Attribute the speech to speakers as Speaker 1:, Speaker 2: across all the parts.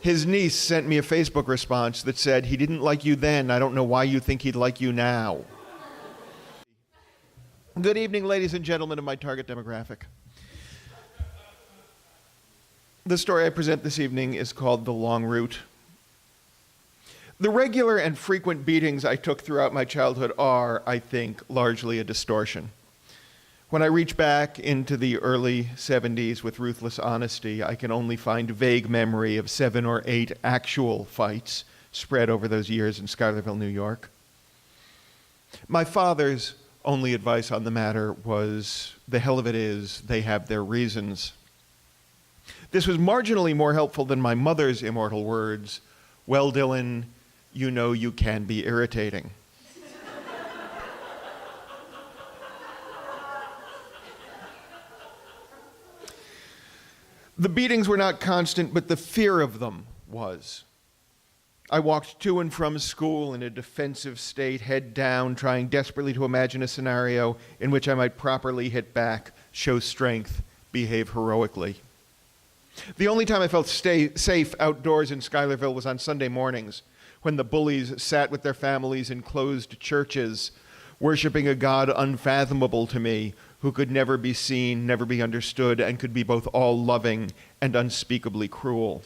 Speaker 1: His niece sent me a Facebook response that said, "He didn't like you then. I don't know why you think he'd like you now." Good evening, ladies and gentlemen of my target demographic. The story I present this evening is called The Long Route. The regular and frequent beatings I took throughout my childhood are, I think, largely a distortion. When I reach back into the early 70s with ruthless honesty, I can only find vague memory of 7 or 8 actual fights spread over those years in Schuylerville, New York. My father's only advice on the matter was, the hell of it is, they have their reasons. This was marginally more helpful than my mother's immortal words, "Well, Dylan, you know you can be irritating." The beatings were not constant, but the fear of them was. I walked to and from school in a defensive state, head down, trying desperately to imagine a scenario in which I might properly hit back, show strength, behave heroically. The only time I felt safe outdoors in Schuylerville was on Sunday mornings, when the bullies sat with their families in closed churches, worshiping a God unfathomable to me, who could never be seen, never be understood, and could be both all-loving and unspeakably cruel.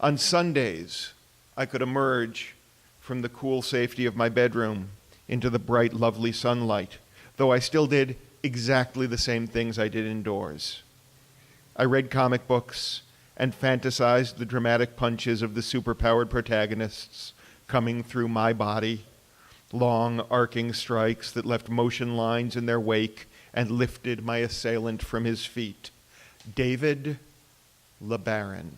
Speaker 1: On Sundays, I could emerge from the cool safety of my bedroom into the bright, lovely sunlight, though I still did exactly the same things I did indoors. I read comic books and fantasized the dramatic punches of the superpowered protagonists coming through my body, long arcing strikes that left motion lines in their wake and lifted my assailant from his feet. David LeBaron.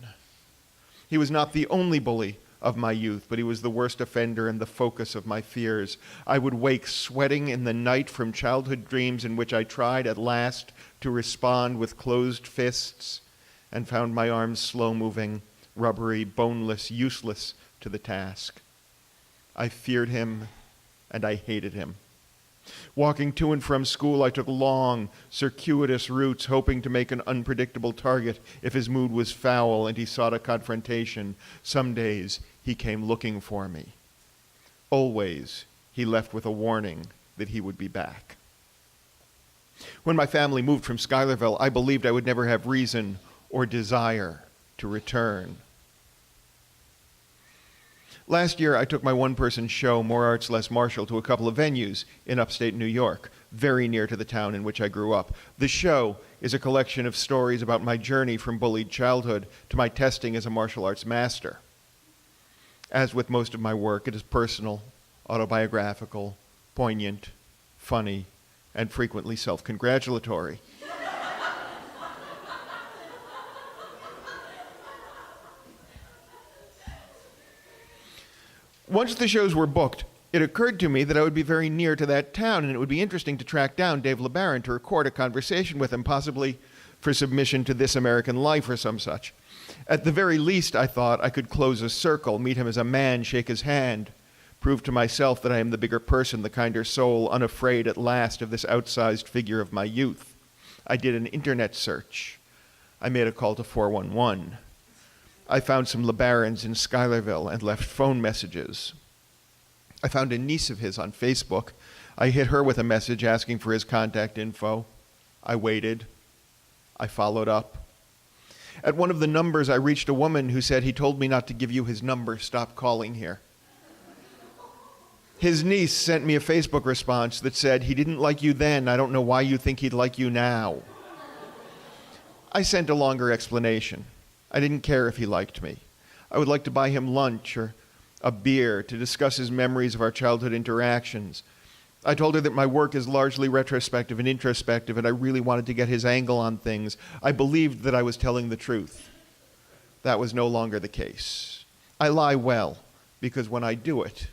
Speaker 1: He was not the only bully of my youth, but he was the worst offender and the focus of my fears. I would wake sweating in the night from childhood dreams in which I tried at last to respond with closed fists and found my arms slow-moving, rubbery, boneless, useless to the task. I feared him and I hated him. Walking to and from school, I took long, circuitous routes, hoping to make an unpredictable target if his mood was foul and he sought a confrontation. Some days, he came looking for me. Always, he left with a warning that he would be back. When my family moved from Schuylerville, I believed I would never have reason or desire to return. Last year, I took my one-person show, More Arts, Less Martial, to a couple of venues in upstate New York, very near to the town in which I grew up. The show is a collection of stories about my journey from bullied childhood to my testing as a martial arts master. As with most of my work, it is personal, autobiographical, poignant, funny, and frequently self-congratulatory. Once the shows were booked, it occurred to me that I would be very near to that town, and it would be interesting to track down Dave LeBaron to record a conversation with him, possibly for submission to This American Life or some such. At the very least, I thought, I could close a circle, meet him as a man, shake his hand, prove to myself that I am the bigger person, the kinder soul, unafraid at last of this outsized figure of my youth. I did an internet search. I made a call to 411. I found some LeBarons in Schuylerville and left phone messages. I found a niece of his on Facebook. I hit her with a message asking for his contact info. I waited. I followed up. At one of the numbers, I reached a woman who said, "He told me not to give you his number. Stop calling here." His niece sent me a Facebook response that said, "He didn't like you then. I don't know why you think he'd like you now." I sent a longer explanation. I didn't care if he liked me. I would like to buy him lunch or a beer to discuss his memories of our childhood interactions. I told her that my work is largely retrospective and introspective, and I really wanted to get his angle on things. I believed that I was telling the truth. That was no longer the case. I lie well, because when I do it,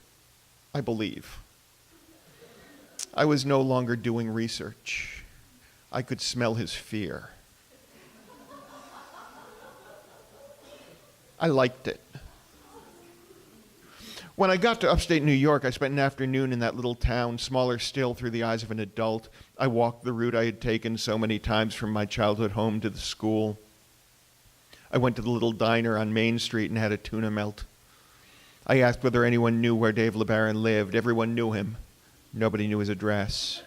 Speaker 1: I believe. I was no longer doing research. I could smell his fear. I liked it. When I got to upstate New York, I spent an afternoon in that little town, smaller still through the eyes of an adult. I walked the route I had taken so many times from my childhood home to the school. I went to the little diner on Main Street and had a tuna melt. I asked whether anyone knew where Dave LeBaron lived. Everyone knew him. Nobody knew his address.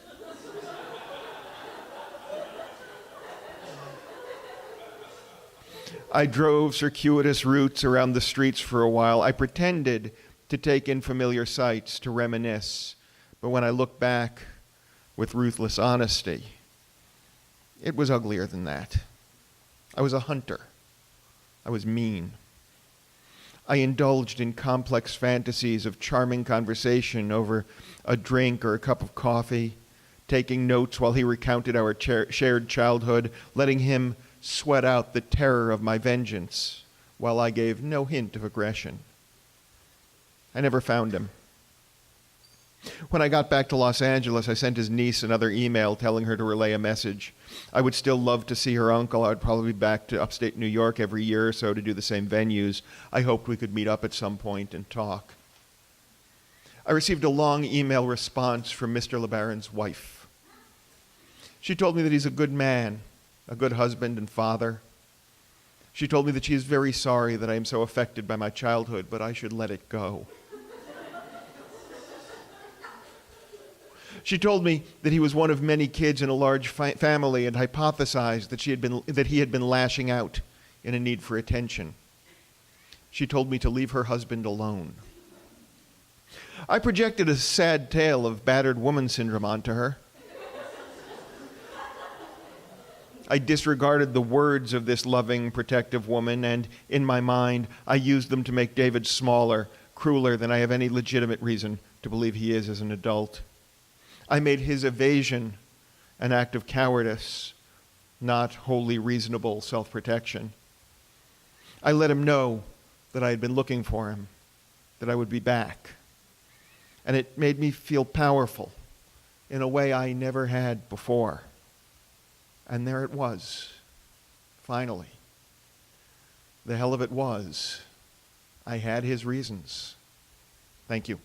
Speaker 1: I drove circuitous routes around the streets for a while. I pretended to take in familiar sights, to reminisce. But when I look back with ruthless honesty, it was uglier than that. I was a hunter. I was mean. I indulged in complex fantasies of charming conversation over a drink or a cup of coffee, taking notes while he recounted our shared childhood, letting him sweat out the terror of my vengeance while I gave no hint of aggression. I never found him. When I got back to Los Angeles, I sent his niece another email telling her to relay a message. I would still love to see her uncle. I would probably be back to upstate New York every year or so to do the same venues. I hoped we could meet up at some point and talk. I received a long email response from Mr. LeBaron's wife. She told me that he's a good man, a good husband and father. She told me that she is very sorry that I am so affected by my childhood, but I should let it go. She told me that he was one of many kids in a large family and hypothesized that he had been lashing out in a need for attention. She told me to leave her husband alone. I projected a sad tale of battered woman syndrome onto her. I disregarded the words of this loving, protective woman, and in my mind, I used them to make David smaller, crueler than I have any legitimate reason to believe he is as an adult. I made his evasion an act of cowardice, not wholly reasonable self-protection. I let him know that I had been looking for him, that I would be back. And it made me feel powerful in a way I never had before. And there it was, finally. The hell of it was, I had his reasons. Thank you.